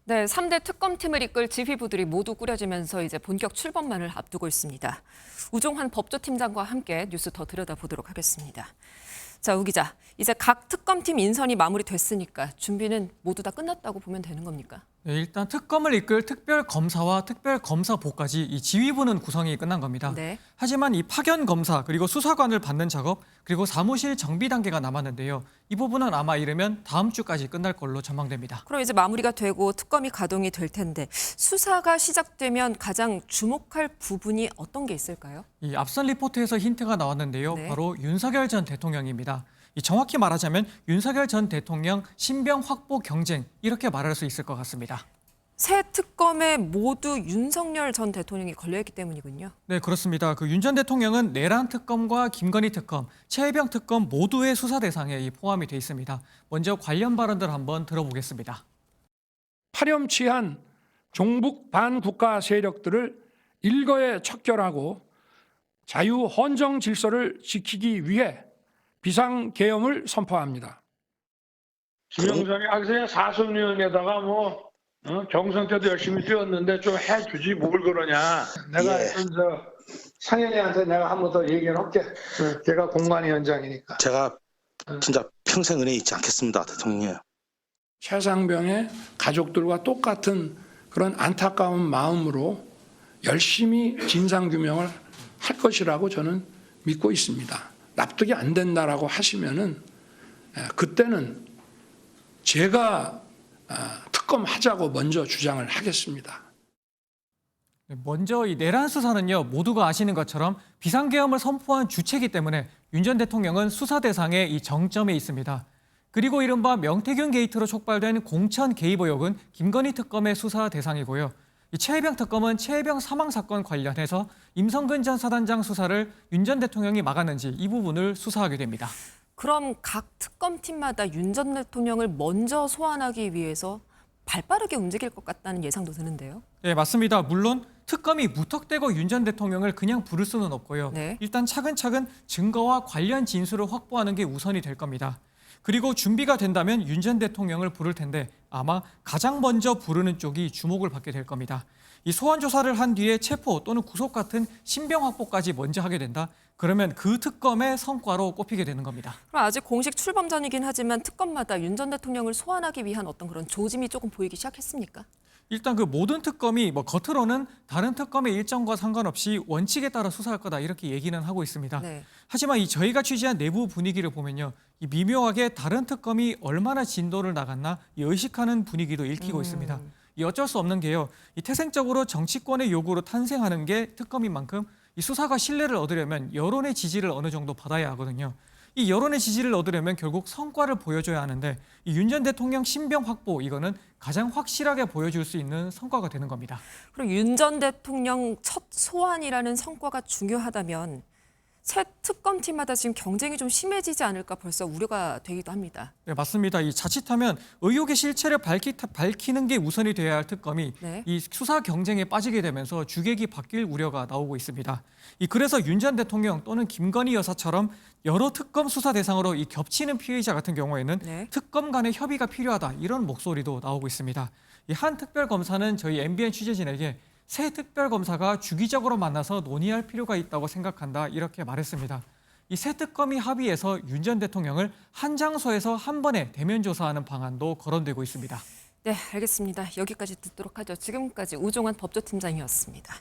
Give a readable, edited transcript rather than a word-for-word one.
네, 3대 특검팀을 이끌 지휘부들이 모두 꾸려지면서 이제 본격 출범만을 앞두고 있습니다. 우종환 법조팀장과 함께 뉴스 더 들여다보도록 하겠습니다. 자, 우 기자, 이제 각 특검팀 인선이 마무리됐으니까 준비는 모두 다 끝났다고 보면 되는 겁니까? 네, 일단 특검을 이끌 특별검사와 특별검사보까지 이 지휘부는 구성이 끝난 겁니다. 네. 하지만 이 파견검사 그리고 수사관을 받는 작업 그리고 사무실 정비 단계가 남았는데요. 이 부분은 아마 이르면 다음 주까지 끝날 걸로 전망됩니다. 그럼 이제 마무리가 되고 특검이 가동이 될 텐데 수사가 시작되면 가장 주목할 부분이 어떤 게 있을까요? 이 앞선 리포트에서 힌트가 나왔는데요. 네. 바로 윤석열 전 대통령입니다. 정확히 말하자면 윤석열 전 대통령 신병 확보 경쟁 이렇게 말할 수 있을 것 같습니다. 새 특검에 모두 윤석열 전 대통령이 걸려있기 때문이군요. 네, 그렇습니다. 윤 전 대통령은 내란 특검과 김건희 특검, 최혜병 특검 모두의 수사 대상에 포함이 돼 있습니다. 먼저 관련 발언들 한번 들어보겠습니다. 파렴치한 종북 반국가 세력들을 일거에 척결하고 자유 헌정 질서를 지키기 위해 비상계엄을 선포합니다. 김영삼이 그냥 사선위원회에다가 경선 때도 열심히 뛰었는데 좀 해주지 뭘 그러냐. 내가 하여튼 상현이한테 내가 한 번 더 얘기를 할게. 걔가 공관위원장이니까. 제가 진짜 평생 은혜 잊지 않겠습니다, 대통령님. 최상병의 가족들과 똑같은 그런 안타까운 마음으로 열심히 진상규명을 할 것이라고 저는 믿고 있습니다. 납득이 안 된다라고 하시면은 그때는 제가 특검하자고 먼저 주장을 하겠습니다. 먼저 이 내란 수사는요, 모두가 아시는 것처럼 비상계엄을 선포한 주체이기 때문에 윤 전 대통령은 수사 대상의 이 정점에 있습니다. 그리고 이른바 명태균 게이트로 촉발된 공천 개입 의혹은 김건희 특검의 수사 대상이고요. 이 최혜병 특검은 최혜병 사망 사건 관련해서 임성근 전 사단장 수사를 윤 전 대통령이 막았는지 이 부분을 수사하게 됩니다. 그럼 각 특검팀마다 윤 전 대통령을 먼저 소환하기 위해서 발빠르게 움직일 것 같다는 예상도 드는데요. 네, 맞습니다. 물론 특검이 무턱대고 윤 전 대통령을 그냥 부를 수는 없고요. 네. 일단 차근차근 증거와 관련 진술을 확보하는 게 우선이 될 겁니다. 그리고 준비가 된다면 윤 전 대통령을 부를 텐데 아마 가장 먼저 부르는 쪽이 주목을 받게 될 겁니다. 이 소환 조사를 한 뒤에 체포 또는 구속 같은 신병 확보까지 먼저 하게 된다. 그러면 그 특검의 성과로 꼽히게 되는 겁니다. 그럼 아직 공식 출범 전이긴 하지만 특검마다 윤 전 대통령을 소환하기 위한 어떤 그런 조짐이 조금 보이기 시작했습니까? 일단 모든 특검이 겉으로는 다른 특검의 일정과 상관없이 원칙에 따라 수사할 거다 이렇게 얘기는 하고 있습니다. 네. 하지만 저희가 취재한 내부 분위기를 보면요, 미묘하게 다른 특검이 얼마나 진도를 나갔나 의식하는 분위기도 읽히고 있습니다. 어쩔 수 없는 게요, 태생적으로 정치권의 요구로 탄생하는 게 특검인 만큼 이 수사가 신뢰를 얻으려면 여론의 지지를 어느 정도 받아야 하거든요. 이 여론의 지지를 얻으려면 결국 성과를 보여줘야 하는데 윤 전 대통령 신병 확보 이거는 가장 확실하게 보여줄 수 있는 성과가 되는 겁니다. 그럼 윤 전 대통령 첫 소환이라는 성과가 중요하다면 새 특검팀마다 지금 경쟁이 좀 심해지지 않을까 벌써 우려가 되기도 합니다. 네, 맞습니다. 자칫하면 의혹의 실체를 밝히는 게 우선이 돼야 할 특검이 네. 이 수사 경쟁에 빠지게 되면서 주객이 바뀔 우려가 나오고 있습니다. 그래서 윤 전 대통령 또는 김건희 여사처럼 여러 특검 수사 대상으로 겹치는 피해자 같은 경우에는 네. 특검 간의 협의가 필요하다 이런 목소리도 나오고 있습니다. 한 특별검사는 저희 MBN 취재진에게 새 특별검사가 주기적으로 만나서 논의할 필요가 있다고 생각한다 이렇게 말했습니다. 새 특검이 합의해서 윤 전 대통령을 한 장소에서 한 번에 대면 조사하는 방안도 거론되고 있습니다. 네, 알겠습니다. 여기까지 듣도록 하죠. 지금까지 우종환 법조팀장이었습니다.